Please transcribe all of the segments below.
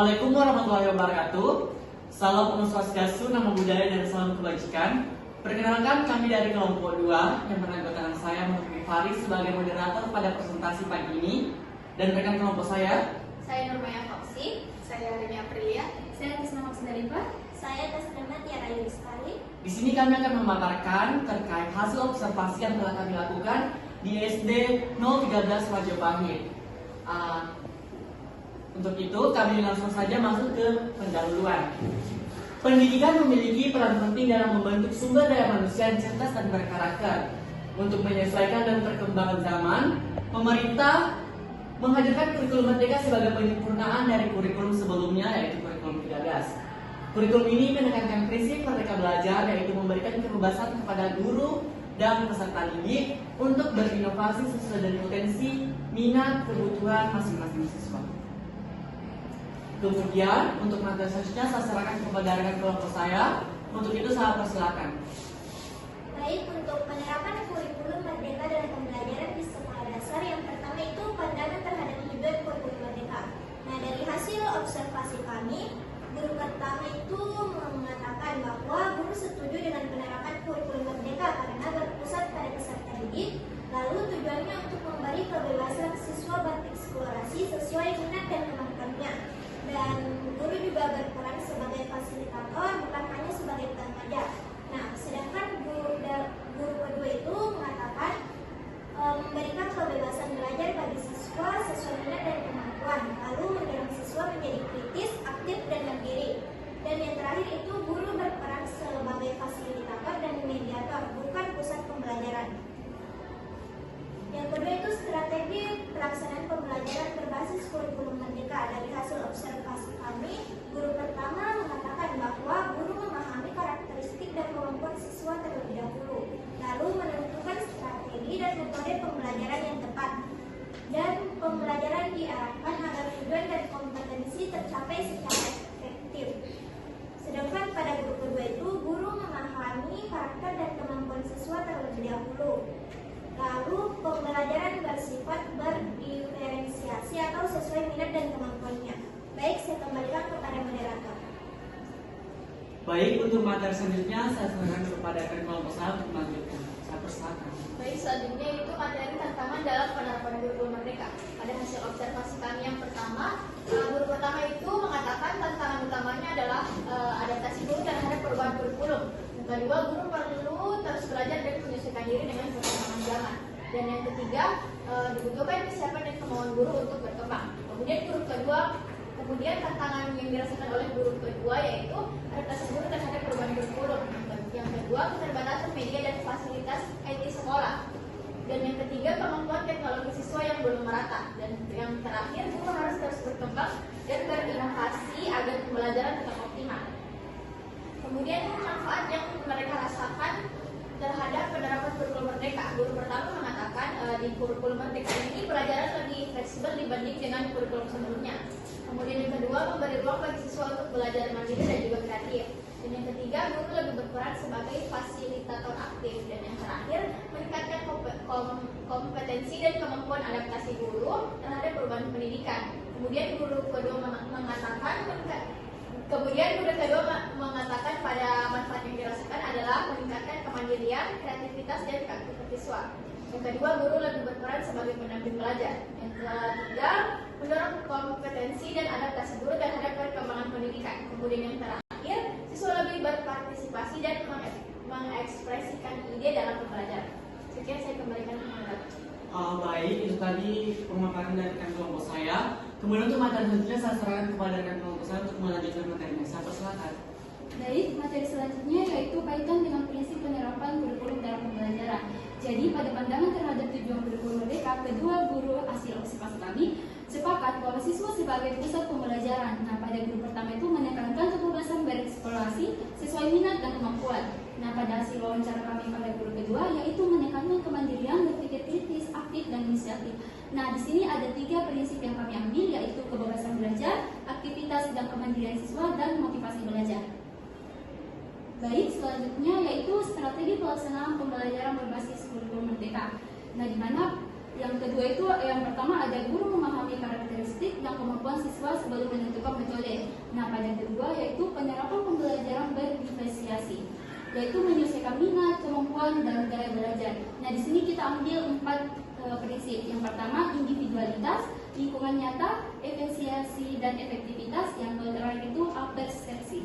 Assalamualaikum warahmatullahi wabarakatuh. Salam Om Swastiastu, nama budaya dan salam kebajikan. Perkenalkan, kami dari kelompok 2 yang beranggotakan saya Muhammad Faris sebagai moderator pada presentasi pagi ini. Dan rekan kelompok saya Nurmaya Foxy, saya Renia Aprilia, saya Tisna Maksudarifa, saya Tasnama Tiara Yudhistari. Di sini kami akan memaparkan terkait hasil observasi yang telah kami lakukan di SD 013 Majapahit. Untuk itu, kami langsung saja masuk ke pendahuluan. Pendidikan memiliki peran penting dalam membentuk sumber daya manusia yang cerdas dan berkarakter. Untuk menyesuaikan dan perkembangan zaman, pemerintah menghadirkan kurikulum Merdeka sebagai penyempurnaan dari kurikulum sebelumnya, yaitu kurikulum 13. Kurikulum ini menekankan prinsip merdeka belajar, yaitu memberikan kebebasan kepada guru dan peserta didik untuk berinovasi sesuai dengan potensi, minat, kebutuhan masing-masing siswa. Kemudian, untuk materi selanjutnya saya serahkan kepada rekan kelompok saya. Untuk itu saya persilakan. Baik, untuk penerapan kurikulum Merdeka dalam pembelajaran di sekolah dasar, yang pertama itu pandangan terhadap tujuan kurikulum Merdeka. Nah, dari hasil observasi kami, guru pertama itu mengatakan bahwa guru setuju dengan penerapan kurikulum Merdeka karena berpusat pada peserta didik. Lalu tujuannya untuk memberi kebebasan siswa bereksplorasi sesuai minat dan kemampuannya. Dan guru juga berperan sebagai fasilitator, bukan hanya sebagai pengajar. Nah, sedangkan guru kedua itu mengatakan memberikan kebebasan belajar bagi siswa sesuai minat dan kemampuan, lalu mendorong siswa menjadi kritis, aktif, dan mandiri. Dan yang terakhir itu guru berperan sebagai fasilitator dan mediator, bukan pusat pembelajaran. Yang kedua itu strategi pelaksanaan pembelajaran berbasis kurikulum Merdeka. Dari hasil observasi kami, guru pertama mengatakan bahwa guru memahami karakteristik dan kemampuan siswa terlebih dahulu, lalu menentukan strategi dan metode pembelajaran yang tepat, dan pembelajaran diarahkan agar tujuan dan kompetensi tercapai secara efektif. Sedangkan pada guru kedua itu, guru memahami karakter dan kemampuan siswa terlebih dahulu, lalu pembelajaran bersifat berdiferensiasi atau sesuai minat dan kemampuannya. Baik, saya kembalikan kepada moderator. Baik, untuk materi selanjutnya saya serahkan kepada rekan kelompok saya untuk melanjutkan. Saya persilakan. Baik, selanjutnya itu materi tantangan dalam penerapan kurikulum Merdeka. Pada hasil observasi kami yang pertama, guru pertama itu mengatakan tantangan utamanya adalah adaptasi guru terhadap perubahan kurikulum. Yang kedua, guru perlu terus belajar dan menyesuaikan diri dengan perkembangan zaman. Dan yang ketiga, dibutuhkan kesiapan dan kemauan guru untuk berkembang. Kemudian tantangan yang dirasakan oleh guru kedua yaitu adaptasi guru terhadap perubahan kurikulum. Yang kedua, keterbatasan media dan fasilitas IT sekolah. Dan yang ketiga, kemampuan teknologi siswa yang belum merata. Dan yang terakhir, guru harus terus berkembang dan berinovasi agar pembelajaran tetap optimal. Kemudian manfaat yang mereka rasakan terhadap penerapan kurikulum Merdeka. Guru pertama mengatakan di kurikulum Merdeka ini pelajaran lebih fleksibel dibanding dengan kurikulum sebelumnya. Kemudian yang kedua, memberi ruang bagi siswa untuk belajar mandiri dan juga kreatif. Dan yang ketiga, guru lebih berperan sebagai fasilitator aktif. Dan yang terakhir, meningkatkan kompetensi dan kemampuan adaptasi guru terhadap perubahan pendidikan. Kemudian guru kedua mengatakan pada manfaat yang dirasakan adalah meningkatkan kemandirian, kreativitas, dan keaktifan siswa. Yang kedua, guru lebih berperan sebagai pendamping belajar. Yang ketiga, mendorong kompetensi dan adaptasi guru terhadap perkembangan pendidikan. Kemudian yang terakhir, siswa lebih berpartisipasi dan mengekspresikan ide dalam pembelajaran. Sekian, saya kembalikan ke moderator. Baik, itu tadi pemaparan dari rekan kelompok saya. Kemudian untuk materi selanjutnya saya serahkan kepada rekan kelompok saya untuk melanjutkan materinya. Saya persilakan. Baik, materi selanjutnya yaitu kaitan dengan prinsip penerapan kurikulum dalam pembelajaran. Jadi pada pandangan terhadap tujuan kurikulum Merdeka, kedua guru hasil observasi kami sepakat bahwa siswa sebagai pusat pembelajaran. Nah, pada guru pertama itu menekankan kebebasan bereksplorasi sesuai minat dan kemampuan. Nah, pada hasil wawancara kami pada guru kedua yaitu menekankan kemandirian, berpikir kritis, aktif, dan inisiatif. Nah, di sini ada 3 prinsip yang kami ambil, yaitu kebebasan belajar, aktivitas dan kemandirian siswa, dan motivasi belajar. Baik, selanjutnya yaitu strategi pelaksanaan pembelajaran berbasis kurikulum Merdeka. Nah, di mana Yang kedua itu, yang pertama ada guru memahami karakteristik dan kemampuan siswa sebelum menentukan metode. Nah, pada yang kedua yaitu penerapan pembelajaran berdifferensiasi, yaitu menyelesaikan minat, kemampuan, dan gaya belajar. Nah, di sini kita ambil 4 prinsip. Yang pertama individualitas, lingkungan nyata, efisiensi dan efektivitas. Yang terakhir itu persepsi.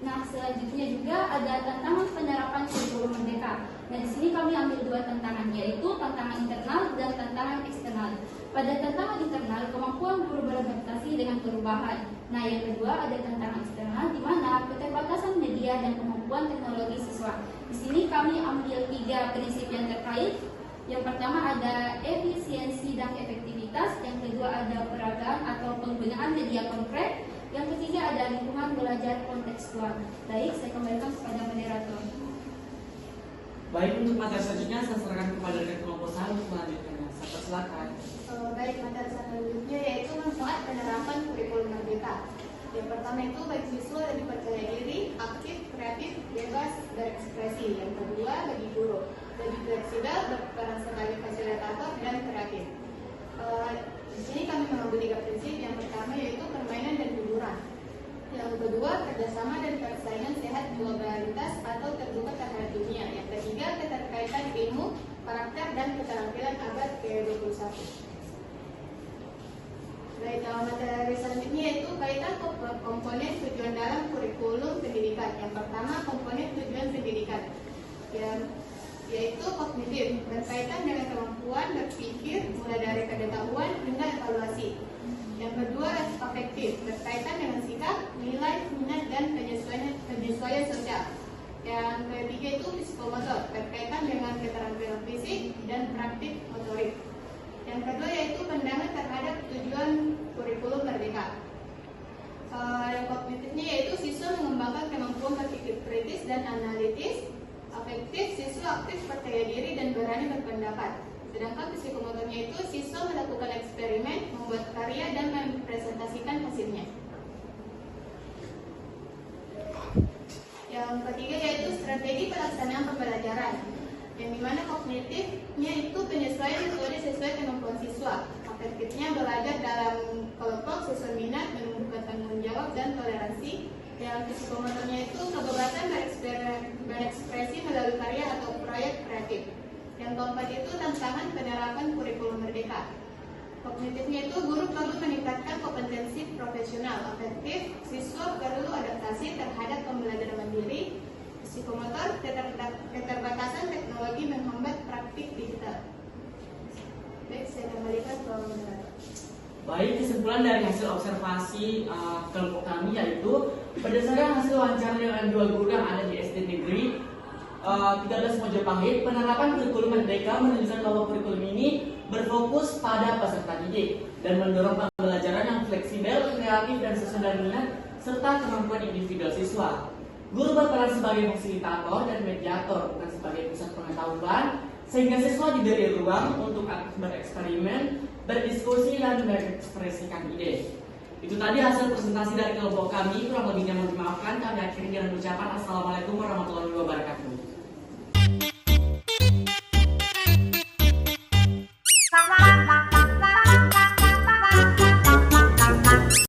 Nah, selanjutnya juga ada tantangan penerapan kurikulum merdeka. Nah, di sini kami ambil 2 tantangan, yaitu tantangan internal dan tantangan eksternal. Pada tantangan internal, kemampuan guru beradaptasi dengan perubahan. Nah, yang kedua ada tantangan eksternal, di mana keterbatasan media dan kemampuan teknologi siswa. Di sini kami ambil 3 prinsip yang terkait. Yang pertama ada efisiensi dan efektivitas. Yang kedua ada peragaan atau penggunaan media konkret. Yang ketiga ada lingkungan belajar kontekstual. Baik, saya kembalikan kepada moderator. Baik, untuk materi selanjutnya saya serahkan kepada rekan kelompok saya untuk melanjutkannya. Saya silakan. Baik, materi selanjutnya yaitu manfaat penerapan kurikulum merdeka. Yang pertama itu bagi siswa lebih percaya diri, aktif, kreatif, bebas berekspresi. Yang kedua bagi guru lebih fleksibel, berperan sebagai fasilitator dan kreatif. Di sini kami mengambil 3 prinsip. Yang pertama yaitu permainan dan hiburan. Yang kedua kerjasama dan persaingan sehat globalitas atau terbuka terhadap dunia. Yang ketiga keterkaitan ilmu, karakter dan keterampilan abad ke-21. Baik, materi selanjutnya yaitu kaitan komponen tujuan dalam kurikulum pendidikan. Yang pertama komponen tujuan pendidikan, yaitu kognitif, berkaitan dengan kemampuan berpikir mulai dari pengetahuan hingga evaluasi. Yang kedua afektif, berkaitan dengan sikap, nilai, minat dan penyesuaian sosial. Yang ketiga itu psikomotor, berkaitan dengan keterampilan fisik dan praktik motorik. Yang kedua yaitu pandangan terhadap tujuan kurikulum merdeka. Yang kognitifnya yaitu siswa mengembangkan kemampuan berpikir kritis dan analitis. Afektif, siswa aktif, percaya diri dan berani berpendapat. Sedangkan psikomotornya itu siswa melakukan eksperimen, membuat karya dan mempresentasikan hasilnya. Yang ketiga yaitu strategi pelaksanaan pembelajaran, yang dimana kognitifnya itu penyesuaian metode sesuai kemampuan siswa. Afektifnya belajar dalam kelompok sesuai minat, menumbuhkan tanggung jawab dan toleransi. Yang psikomotornya itu kebebasan berekspresi melalui karya atau proyek kreatif. Yang keempat itu tantangan penerapan kurikulum merdeka. Kognitifnya itu guru perlu meningkatkan kompetensi profesional. Afektif, siswa perlu adaptasi terhadap pembelajaran mandiri. Psikomotor, keterbatasan teknologi menghambat praktik digital. Baik, saya kembalikan ke moderator. Baik, kesimpulan dari hasil observasi kelompok kami yaitu berdasarkan hasil wawancara dengan 2 guru yang ada di SD Negeri 13 Mojopahit, penerapan kurikulum merdeka menunjukkan bahwa kurikulum ini berfokus pada peserta didik dan mendorong pembelajaran yang fleksibel, kreatif dan sesuai dengan minat serta kemampuan individual siswa. Guru berperan sebagai fasilitator dan mediator, bukan sebagai pusat pengetahuan, sehingga siswa diberi ruang untuk aktif bereksperimen, berdiskusi dan mengekspresikan ide. Itu tadi hasil presentasi dari kelompok kami. Kurang lebihnya mohon dimaafkan. Kami akhiri dengan ucapan Assalamualaikum warahmatullahi wabarakatuh.